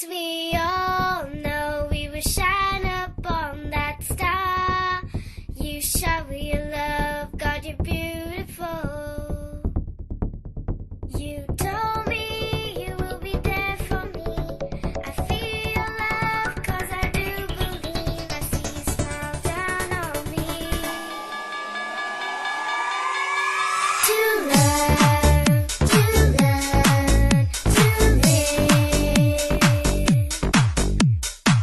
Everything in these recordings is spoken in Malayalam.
As we all know, we will shine upon that star. You shower your love, God, you're beautiful. You told me you will be there for me. I feel love, 'cause I do believe I see you smile down on me. To learn, to learn, to live.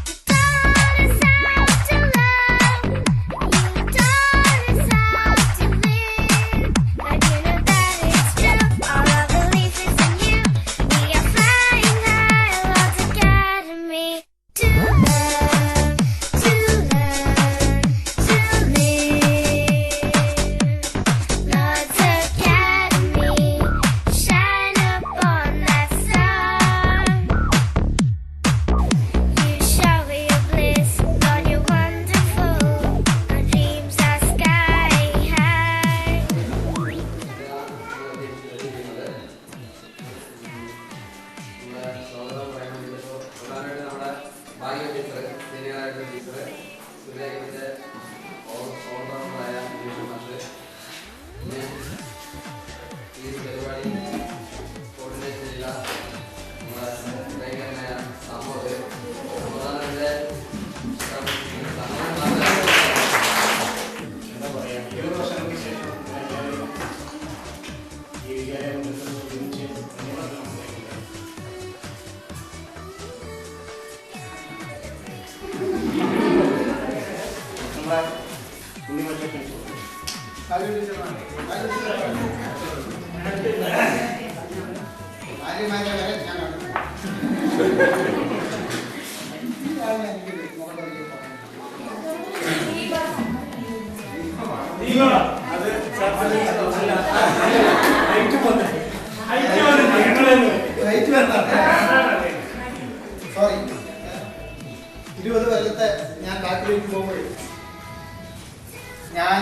You taught us how to love. You taught us how to live. But you know that it's true. All our belief is in you. We are flying high, Lord's Academy. To learn, to learn, to live. Lord's Academy, shine upon that star. You shower your bliss, Lord, you're wonderful. Our dreams are sky high. എന്താ പറയാ 7 വർഷങ്ങൾക്ക് ശേഷം എല്ലാവരും ഈ വിദ്യാലയം ഒരുമിച്ച് മുന്നോട്ട് കൊണ്ടുപോയിരിക്കുന്നത്. നമ്മളെ ഉണ്ണിമറ്റ സോറി 20 കൊല്ലത്തെ ഞാൻ ബാക്കിലേക്ക് പോകുമ്പോൾ ഞാൻ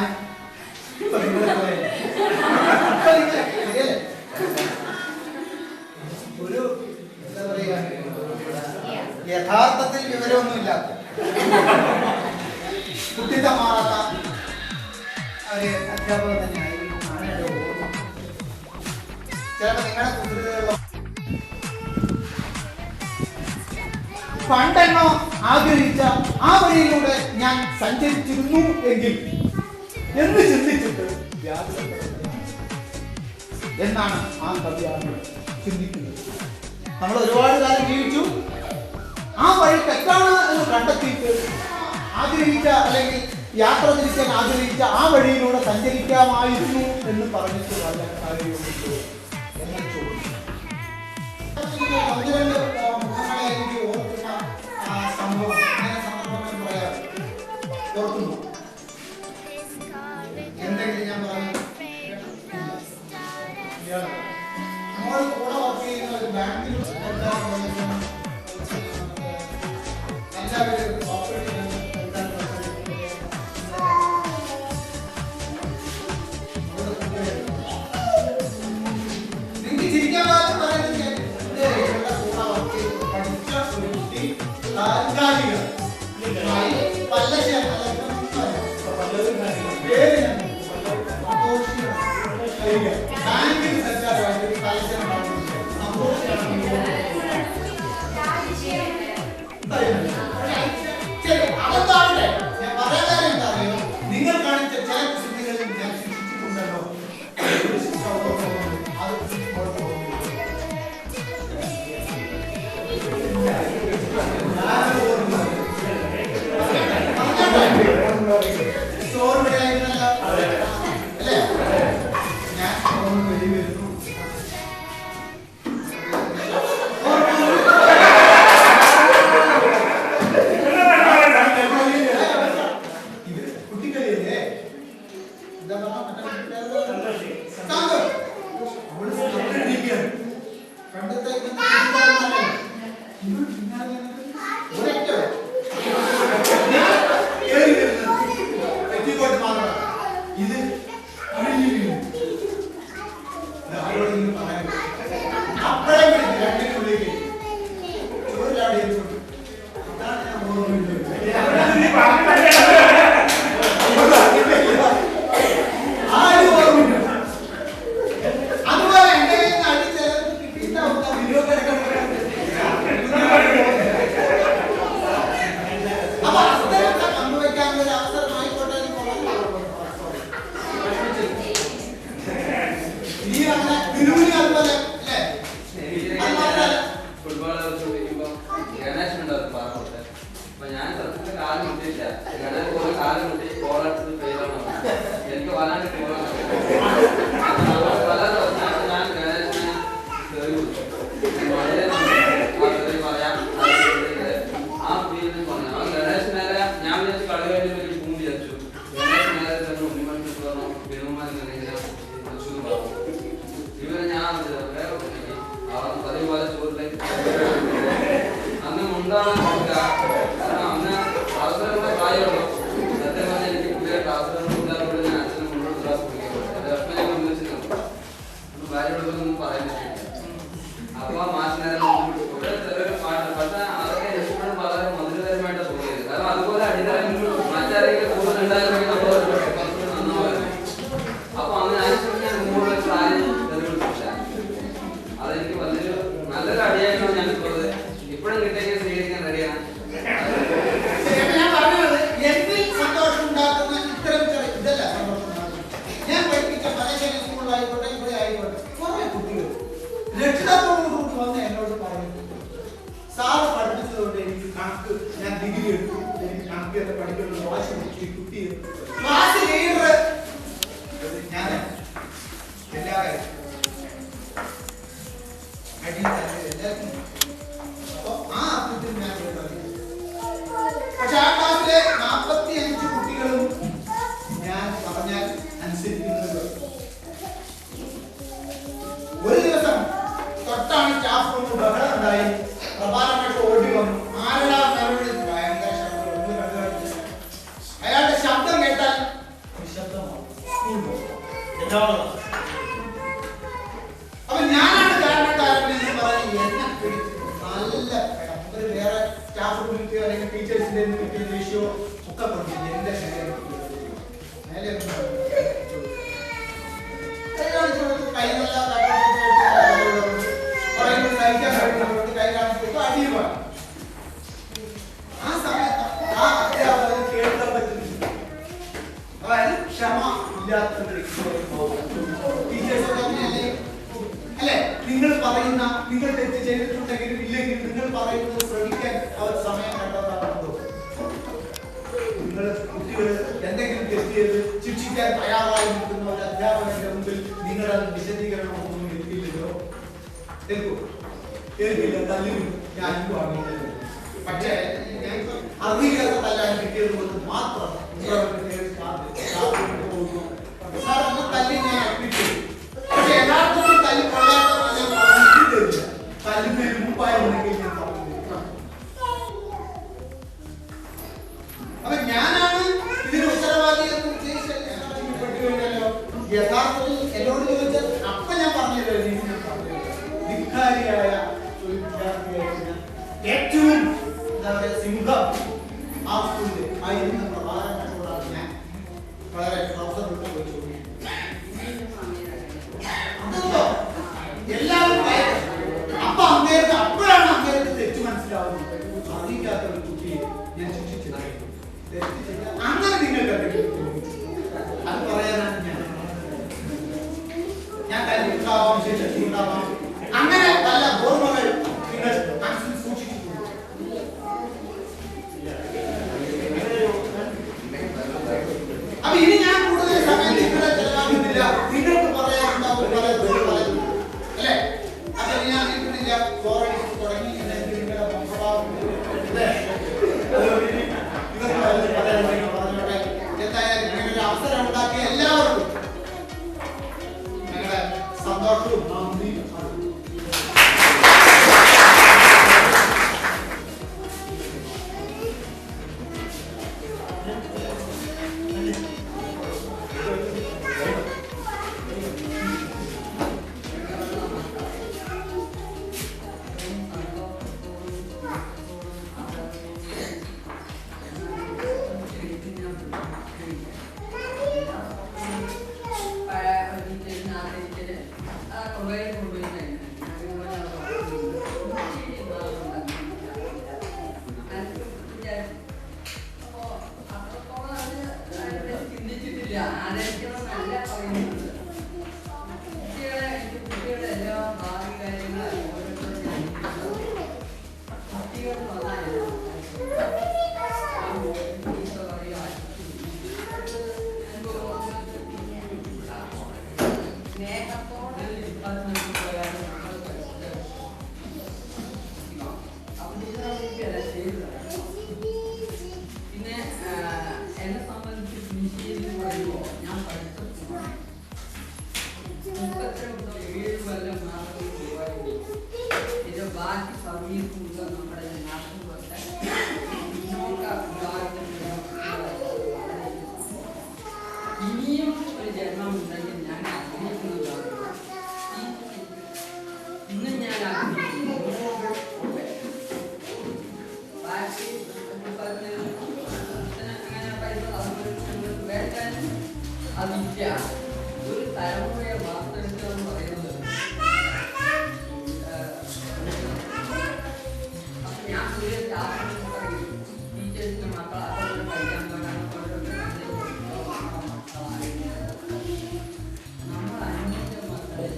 ഒരു എന്താ പറയുക യഥാർത്ഥത്തിൽ വിവരമൊന്നുമില്ലാത്ത കുട്ടിത്തം മാറാത്ത ഒരു അധ്യാപകൻ തന്നെയായിരുന്നു ആണ് എൻ്റെ ഓർമ്മ. ചിലപ്പോൾ നിങ്ങളുടെ കുട്ടികളുടെ പണ്ടെന്നോ ആഗ്രഹിച്ച ആ വഴിയിലൂടെ ഞാൻ സഞ്ചരിച്ചിരുന്നു എങ്കിൽ എന്ന് ചിന്തിച്ചിട്ട് എന്നാണ് ആ കവിയാണ് ചിന്തിക്കുന്നത്. നമ്മൾ ഒരുപാട് കാലം ജീവിച്ചു, ആ വഴി തെറ്റാണ് എന്ന് കണ്ടെത്തിയിട്ട് ആഗ്രഹിച്ച അല്ലെങ്കിൽ യാത്ര തിരിക്കാൻ ആഗ്രഹിച്ച ആ വഴിയിലൂടെ സഞ്ചരിക്കാമായിരുന്നു എന്ന് പറഞ്ഞിട്ട് വല്ല കാര്യമുണ്ടോ എന്ന് ചോദിച്ചു. ഒന്ന് രണ്ട് മുഖങ്ങളെ എനിക്ക് ഓർക്കുന്ന ആ സംഭവം അങ്ങനെ സന്ദർഭങ്ങൾ പറയാറ് ഓർക്കുന്നു. എന്തെങ്കിലും ഞാൻ പറഞ്ഞു നമ്മൾ കൂടെ വർക്ക് ചെയ്യുന്ന ഒരു ബാങ്കിൽ എല്ലാവരും നിങ്ങൾക്ക് ചിരിക്കാൻ പാടും പറയുന്നത് കൂടെ വർക്ക് ചെയ്ത് പഠിച്ച ഒരു കുട്ടി താൽക്കാലിക ബാങ്കിൽ സർക്കാരുമായിട്ട് അതെന്താവട്ടെ ഞാൻ പറയാൻ കാര്യം എന്താ അറിയോ, നിങ്ങൾ കാണിച്ച ചില കുസൃതികളിൽ ഞാൻ ശിക്ഷിച്ചിട്ടുണ്ടല്ലോ. ഒരു ശിക്ഷ ഓർമ്മയുണ്ട്. അത് ചോറുപടിയായിരുന്നല്ലോ അല്ലേ? ഞാൻ ചോറ് വെളി വരുന്നു. കുട്ടിക്കളിയല്ലേ? എന്താ പണ്ടത്തെ പെറ്റിക്കോട്ട് മാത്രം എന്താണ് കാരണം അന്ന് അവസരങ്ങളുടെ പ്രായമുള്ളൂ. നേരത്തെ പറഞ്ഞാൽ എനിക്ക് പുതിയ അവസരങ്ങൾ ഉണ്ടാകുമ്പോൾ ഞാൻ അച്ഛനെ മുന്നോട്ട് ക്ലാസ് പഠിക്കുമ്പോൾ എൻ്റെ വിഷമം ഞാൻ ഉന്നയിച്ചിട്ടുണ്ട്. ഭാര്യയോടൊന്നും പറയാൻ പറ്റില്ല. അപ്പൊ ആ മാഷിനേരം ചെറിയൊരു പാട്ട്, പക്ഷെ അതൊക്കെ എപ്പോഴും വളരെ മധുരകരമായിട്ട് തോന്നിയത്. കാരണം അതുപോലെ അടിത്തറ മറ്റാരെങ്കിലും കൂടുതൽ ഉണ്ടായിരുന്നെങ്കിൽ നമ്മൾ നന്നാവുമായിരുന്നു. അപ്പൊ അന്ന് ഞാൻ കൂടുതൽ സാരി തെളിവിട്ടില്ല. അതെനിക്ക് വലിയൊരു നല്ലൊരു അടിയായിട്ടാണ് ഞാൻ ഇപ്പോഴത് ഇപ്പോഴും കിട്ടിയെങ്കിൽ സ്വീകരിക്കാൻ റെഡിയാണ്. ഞാൻ പറഞ്ഞത് എന്നിൽ സന്തോഷം ഉണ്ടാക്കുന്ന ഇത്തരം ഇതല്ല സന്തോഷം ഉണ്ടാക്കുന്നത്. ഞാൻ പഠിപ്പിച്ച പലശേരി സ്കൂളിലായിക്കോട്ടെ ഇവിടെ ആയിക്കോട്ടെ കുറെ കുട്ടികൾ രക്ഷിതാക്കളോട് വന്ന് എന്നോട് പറഞ്ഞു, സാറ് പഠിപ്പിച്ചതുകൊണ്ട് എനിക്ക് കണക്ക് ഞാൻ ഡിഗ്രി എടുത്തു, എനിക്ക് കണക്ക് തന്നെ പഠിക്കുന്ന വാശി പിടിച്ച് കുട്ടി ക്ലാസ് ലീഡർ ഞാൻ എല്ലാ കാര്യം എല്ലാവർക്കും. അപ്പൊ ആ അർത്ഥത്തിൽ ഞാൻ പക്ഷെ ആ ക്ലാസ്സിലെ 45 കുട്ടികളും ഞാൻ പറഞ്ഞാൽ അനുസരിക്കുന്നത്. ഒരു ദിവസം തൊട്ടാണ് സ്റ്റാഫ് റൂമിൽ ബഹളം ഉണ്ടായി. പ്രഭാതമായിട്ട് ഓടി വന്നു. ആരുടെ ഭയങ്കര ശബ്ദം. അയാളുടെ ശബ്ദം കേട്ടാൽ അപ്പൊ ഞാനാണ് കാരണക്കാരൻ എന്ന് പറഞ്ഞ് എന്നെ പിടിച്ചു നല്ല വേറെ സ്റ്റാഫ് റൂമിൽ അല്ലെങ്കിൽ ടീച്ചേഴ്സിന്റെ കിട്ടിയ ദേഷ്യമോ ഒക്കെ കൊടുത്തില്ല. എന്റെ ശരീരം കൈ നല്ല സഹിക്കാൻ കഴിയുന്നവർക്ക് കൈ കാണിച്ചു അടിയുമാണ്. ആ സമയത്ത് ആ അധ്യാപകർ കേൾക്കാൻ പറ്റുന്നില്ല. അതായത് ക്ഷമ ഇല്ലാത്ത ടീച്ചേഴ്സ് അങ്ങനെയല്ലേ അല്ലെ? നിങ്ങൾ പറയുന്ന, നിങ്ങൾ തെറ്റ് ചെയ്തിട്ടുണ്ടെങ്കിലും ഇല്ലെങ്കിൽ നിങ്ങൾ പറയുന്നത് ശ്രമിക്കാൻ അവർ സമയം കണ്ടെത്താറുണ്ടോ? നിങ്ങൾ കുട്ടികൾ എന്തെങ്കിലും തെറ്റ് ചെയ്ത് ശിക്ഷിക്കാൻ തയ്യാറായി നിൽക്കുന്ന ഒരു അധ്യാപകന്റെ മുമ്പിൽ നിങ്ങൾ അത് വിശദീകരണമൊന്നും എടുക്കില്ലല്ലോ. കേൾക്കില്ല, തല്ലില്ല, ഞാൻ വാങ്ങിയില്ല. പക്ഷേ അറിയില്ലാത്ത തല്ലാൻ കിട്ടിയത് കൊണ്ട് മാത്രം തല്ലി ഞാൻ അർപ്പിച്ചു. പക്ഷെ യഥാർത്ഥത്തിൽ തല്ലി കൊള്ളാത്ത ഞാൻ പറഞ്ഞിട്ടില്ല. തല്ലുന്നതിന് മുമ്പായിരുന്നെങ്കിൽ ഞാൻ പറഞ്ഞില്ല. അപ്പൊ ഞാനാണ് ഇതിന് ഉത്തരവാദി എന്ന് ഉദ്ദേശിച്ചല്ലോ. യഥാർത്ഥത്തിൽ എന്നോട് ചോദിച്ചാൽ അപ്പൊ ഞാൻ പറഞ്ഞല്ലോ, ധിക്കാരിയായ ഒരു വിദ്യാർത്ഥിയായിട്ട് ഏറ്റവും എന്താ പറയുക സിംഹം ആ സ്കൂളിൽ ആയിരുന്ന പ്രധാനപ്പെട്ടോടാണ് ഞാൻ വളരെ അവസരപ്പെട്ട പോയി ചോദിക്കുന്നത്. അതോ എല്ലാവരും അപ്പൊ അങ്ങേർക്ക് അപ്പോഴാണ് അങ്ങേർക്ക് തെറ്റ് മനസ്സിലാവുന്നത്. അറിയിക്കാത്ത ഒരു കുട്ടിയെ ഞാൻ ശിക്ഷിച്ചത് അങ്ങനെ നിങ്ങൾ അത് പറയാനാണ് ഞാൻ ഉണ്ടാവാം, ശരി ഉണ്ടാവാം. അങ്ങനെ പല ഓർമ്മകൾ നിങ്ങൾ മനസ്സിൽ സൂക്ഷിച്ചിട്ടുണ്ട്. അപ്പൊ ഇനി ഞാൻ കൂടുതൽ സമയം നിങ്ങളെ ചെലവാക്കുന്നില്ല. നിങ്ങൾക്ക് പറയാനുണ്ടാവും പല അല്ലെ? അപ്പൊ ഞാൻ നിൽക്കുന്നില്ല. തുടങ്ങി നിങ്ങളുടെ പറഞ്ഞോട്ടെ. എന്തായാലും നിങ്ങളുടെ അവസരം ഉണ്ടാക്കിയ എല്ലാവർക്കും നിങ്ങളുടെ സന്തോഷവും നന്ദിയും. ബാക്കി സർവീസും നമ്മുടെ നാട്ടിലൊക്കെ പിന്നോക്ക വിഭാഗത്തിലുള്ള ഇനിയും ഒരു ജന്മം ഉണ്ടെങ്കിൽ ഞാൻ ആഗ്രഹിക്കുന്നതാണ് ഇന്ന് ഞാൻ ആഗ്രഹിക്കുന്നു ബാക്കി അങ്ങനെ പൈസ വേണ്ടാൻ അതില്ല. ഒരു തലമുറയെ വാർത്തെടുക്കുക എന്ന് പറയുന്നത് ഞാൻ ഒരു ശാസ്ത്രം പറയും ടീച്ചേഴ്സിന്റെ മക്കൾ അവരുടെ പഠിക്കാൻ പോകാൻ നമ്മൾ അന്വേഷിച്ച മക്കളെ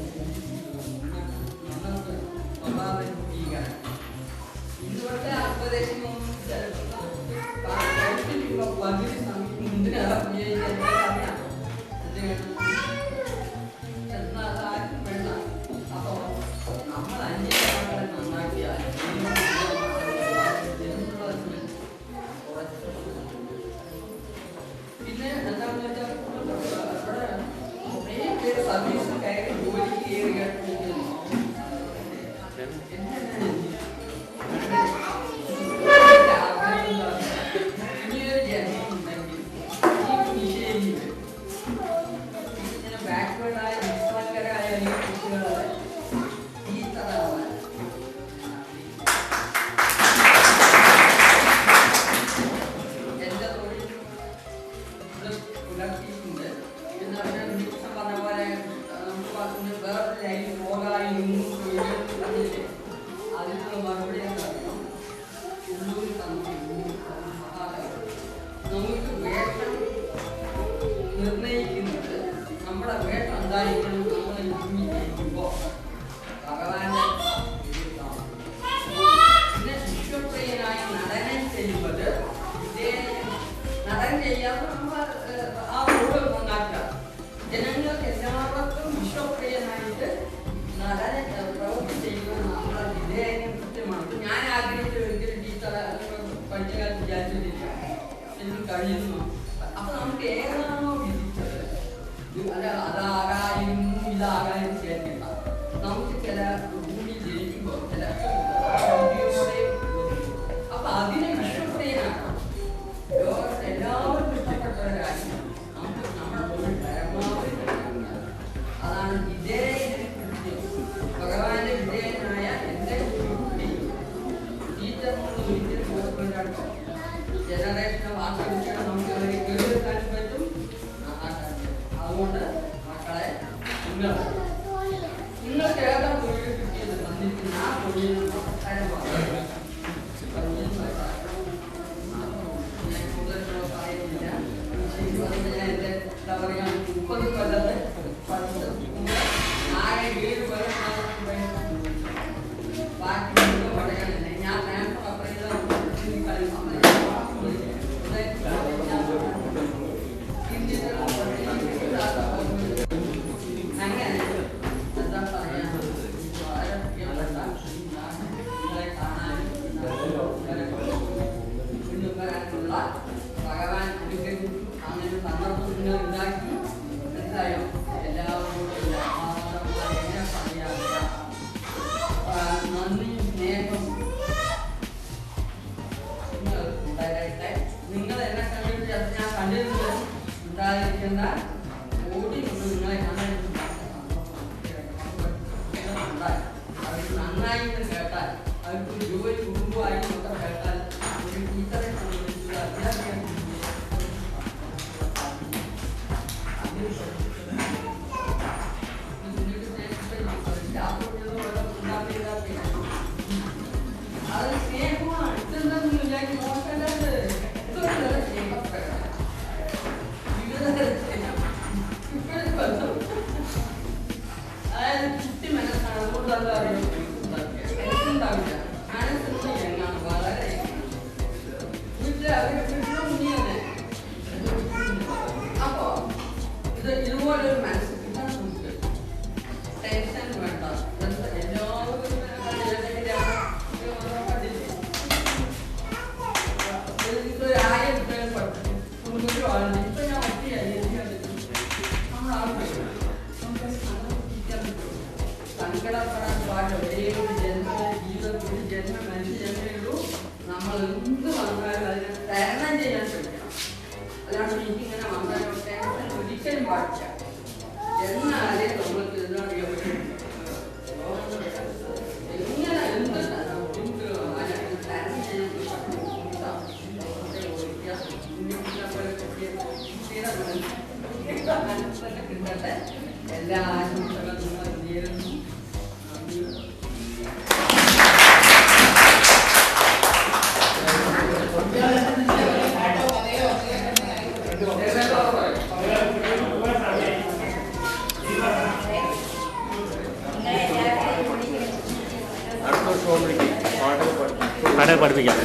നമ്മൾക്ക് സ്വഭാവം ചെയ്യുകയാണ്. ഇതുപോലെ ഉപദേശമൊന്നും പകുതി സമയം മുന്തിനാണ് ഉപയോഗിക്കാൻ എന്നാൽ ആർക്കും വേണ്ട. അപ്പോൾ നമ്മൾ അന്വേഷണങ്ങളെ നന്നാക്കിയാൽ പിന്നെ എന്താണെന്ന് വെച്ചാൽ അവിടെ കുറേ പേര് സർവീസ് കയറി ജോലിക്ക് കയറിയായിട്ട് ഇനിയൊരു ജന്മം ഉണ്ടെങ്കിൽ ഈ വിഷയം ബാക്ക്വേർഡായ നിസ്സംഗരായ ഈ കുട്ടികളെ ഈ തലമുറ എൻ്റെ തൊഴിൽ പുലർത്തിയിട്ടുണ്ട്. എന്ന് പറഞ്ഞാൽ ദിവസം പറഞ്ഞ പോലെ നമുക്ക് പറഞ്ഞ വേറെ ലൈൻ പോകാനും തൊഴിലില്ലേ അതിനുള്ള മറുപടി എന്താണെന്നും ഉള്ളൂർ നമുക്ക് വേഷം നിർണയിക്കുന്നത് നമ്മുടെ വേഷം എന്തായിരിക്കണം നമ്മൾ ജീവിക്കുമ്പോൾ ഭഗവാന്റെ പിന്നെ വിശ്വപ്രിയനായി നടനം ചെയ്യുന്നത് നടൻ ചെയ്യാതെ നമ്മൾ ആ റോഡ് നന്നാക്കുക. ജനങ്ങൾക്ക് എല്ലാവർക്കും വിശ്വപ്രിയനായിട്ട് നടനെ പ്രവൃത്തി ചെയ്യുന്നത് നമ്മളെ വിധേയം കൃത്യമാണ്. ഞാൻ ആഗ്രഹിച്ച ഒരിക്കലും ടീച്ചറെ പഠിച്ച കാലത്ത് വിചാരിച്ചിട്ടില്ല എനിക്ക് കഴിയുന്നു. അപ്പൊ നമുക്ക് ഏതാണോ വിധിച്ചത് അല്ല അതാകാനും ഇതാകാനും ചേർന്നില്ല. നമുക്ക് ചില ഭൂമിയിൽ ജനിക്കുമ്പോൾ ചില അപ്പൊ അതിനെ വിശ്വപ്രിയനാക്കണം. ലോകത്ത് എല്ലാവരും ഇഷ്ടപ്പെട്ടവരായി നമുക്ക് നമ്മുടെ തൊഴിൽ പരമാവധി അതാണ് വിധേയനെ ഭഗവാന്റെ വിധേയനായ എൻ്റെ കുട്ടി ടീച്ചറിനോട് ഒരിക്കലും മോശപ്പെട്ടോ ജനറേഷനെ വാർത്തകൾ നമുക്ക് അവരെ കേൾക്കാനും പറ്റും. അതുകൊണ്ട് മക്കളെ നിങ്ങൾക്ക് ഏതാ തൊഴിൽ കിട്ടിയത് തന്നിരിക്കുന്ന ആ തൊഴിൽ ഞാൻ കൂടുതലോ പറയുന്നില്ല. ഞാൻ എൻ്റെ എന്താ പറയുക 30 കൊല്ലത്തെ പഠിച്ചത് ആകെ 7 ബാക്കി പറയാനില്ല. ഞാൻ നേരത്തെ അങ്ങനെ എന്താ പറയാ വളരെ പ്രിയപ്പെട്ട നിങ്ങളെ കാണാനും വരാനുള്ള ഭഗവാൻ അനുഗ്രഹിച്ചു. അങ്ങനെ സന്ദർഭം നിങ്ങൾ ഉണ്ടാക്കി മനസ്സിലായോ? എല്ലാവരോടും എങ്ങനെ പറയാറില്ല നന്ദിയും സ്നേഹം ഉണ്ടാകട്ടെ. നിങ്ങൾ എന്നെ കണ്ടിട്ട് ഞാൻ കണ്ടിരുന്നത് ഉണ്ടായിരിക്കുന്ന ഓടി കൊണ്ട് നിങ്ങളെ കാണാൻ അവർക്ക് നന്നായി കേട്ടാൽ അവർക്ക് ജോലി കുടുംബമായി ഒക്കെ കേട്ടാൽ ഒരു ടീച്ചറെ സംബന്ധിച്ചുള്ള അധ്യാപകൻ അത് സ്നേഹമാണ്. ഇതെന്താണെന്ന് വിചാരിച്ച് നോക്കേണ്ടത് ഇതൊരു സ്നേഹപ്രകടനം. അതായത് കുട്ടി മനസ്സാണ്. അതുകൊണ്ട് എന്താ പറയുക ഉണ്ടാവില്ല. മനസ്സെന്ന് എങ്ങാണ് വളരെ വീട്ടിൽ അവര് വീട്ടിലും മുന്നിൽ തന്നെ. അപ്പോ ഇതുപോലൊരു മനസ്സ് കിട്ടാൻ നമുക്ക് ടെൻഷൻ വേണ്ട. എല്ലാവരും അല്ലാണ്ട് എനിക്കിങ്ങനെ വന്നതിനൊക്കെ ഒരിക്കലും പാടില്ല. എന്നാലേ നമ്മൾക്ക് ഇതിനോട് എങ്ങനെ എന്ത് കിട്ടട്ടെ. എല്ലാ ആശംസകളും നിങ്ങൾ നേരുന്നു. പാട്ട് പഠിപ്പിക്കാം.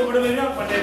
ഇവിടെ വരിക പട്ടേ